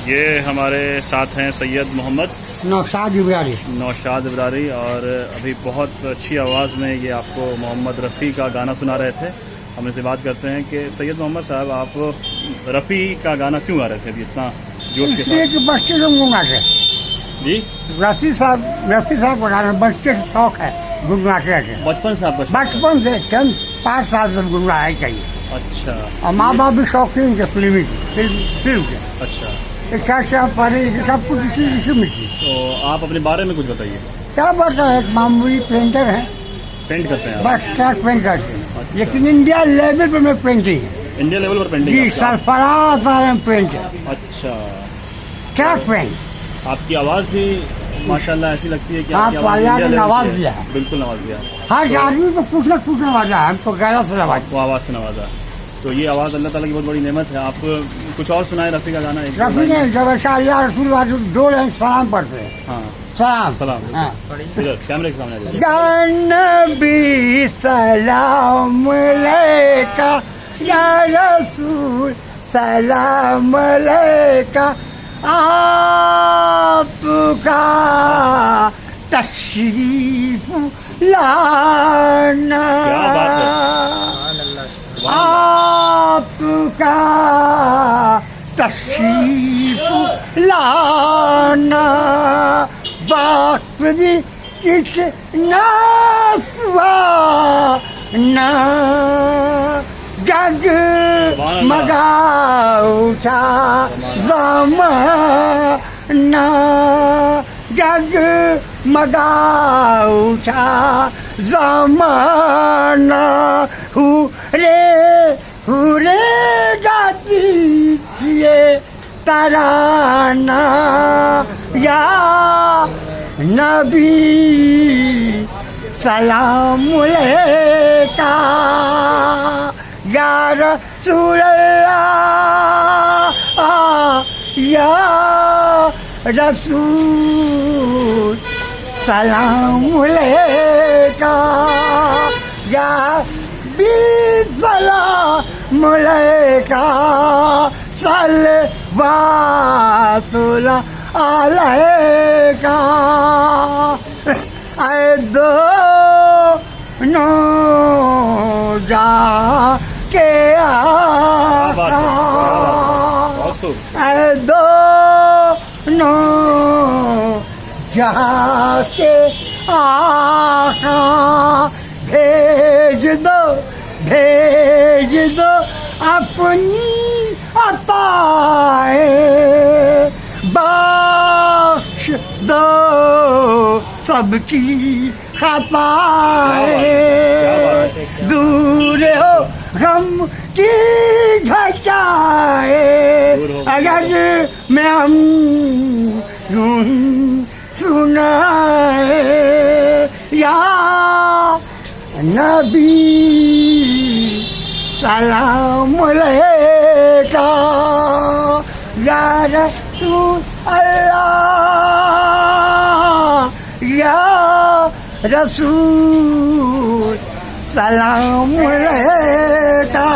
یہ ہمارے ساتھ ہیں سید محمد نوشاد ابراری. نوشاد ابراری، اور ابھی بہت اچھی آواز میں یہ آپ کو محمد رفیع کا گانا سنا رہے تھے. ہم ان سے بات کرتے ہیں کہ سید محمد صاحب، آپ رفیع کا گانا کیوں گا رہے تھے ابھی اتنا جوش کے اس لیے ساتھ؟ کہ بچے لوگ گنگناتے ہیں. جی، رفیع صاحب بنا رہے ہیں. بچے کا شوق ہے گنگناتے رہتے ہیں. بچپن سے آپ کا شوق ہے؟ بچپن سے 5 سال سے گنگنانا ہی چاہیے. اچھا اور ماں باپ بھی شوقین تھے فلم کے. اچھا، اچھا سے آپ پڑھے لکھے سب کچھ اسی میں کی. تو آپ اپنے بارے میں کچھ بتائیے. کیا بات ہے، ایک معمولی پینٹر ہے، پینٹ کرتے ہیں آپ؟ بس ٹریک پینٹ کرتے ہیں. لیکن انڈیا لیول پہ میں پینٹنگ ہے. انڈیا لیول پر جی، پینٹنگ؟ سرفراز عالم پینٹ ہے، اچھا، ٹریک پینٹ. آپ کی آواز بھی ماشاءاللہ ایسی لگتی ہے کہ آپ کی آواز اللہ نے انڈیا لیول نواز کی ہے. دیا ہے. بالکل نواز دیا. ہر آدمی کو کچھ نہ کچھ نوازا ہے. ہم کو گہرا سے نوازا. وہ آواز سے نوازا، تو یہ آواز اللہ تعالیٰ کی بہت بڑی نعمت ہے. آپ کچھ اور سنائیں رفیع کا گانا. ایک رفیع نے جب یا رسول اللہ 2 لائن سلام پڑھتے ہیں. ہاں، سلام سلام. ہاں. ادھر کیمرے کے سامنے آ جائیے. یا نبی سلام علیکہ، یا رسول سلام علیکہ، آپ کا تشریف لانا، کیا بات آپ کا تشریف لانا، وقت بھی کتنا سوانا، جگ مگا اٹھا زمانہ، جگ مگا اٹھا زمانہ، ہورے گاتی تھی ترانہ، یا نبی سلام علیکہ، یا رسول اللہ، یا رسول سلام علیکہ، یا بی سلام علیکہ، صلوات اللہ علیکہ. اے دونوں جہاں کے آقا، اے دونوں جہاں کے آقا، بھیج دو اپنی عطائیں، بخش دو سب کی خطائیں، دور ہو غم کی گھٹائیں، اگر میں ہم یوں سنائے، یا نبی سلام علیکہ، یا رسول اللہ، یا رسول سلام علیکہ.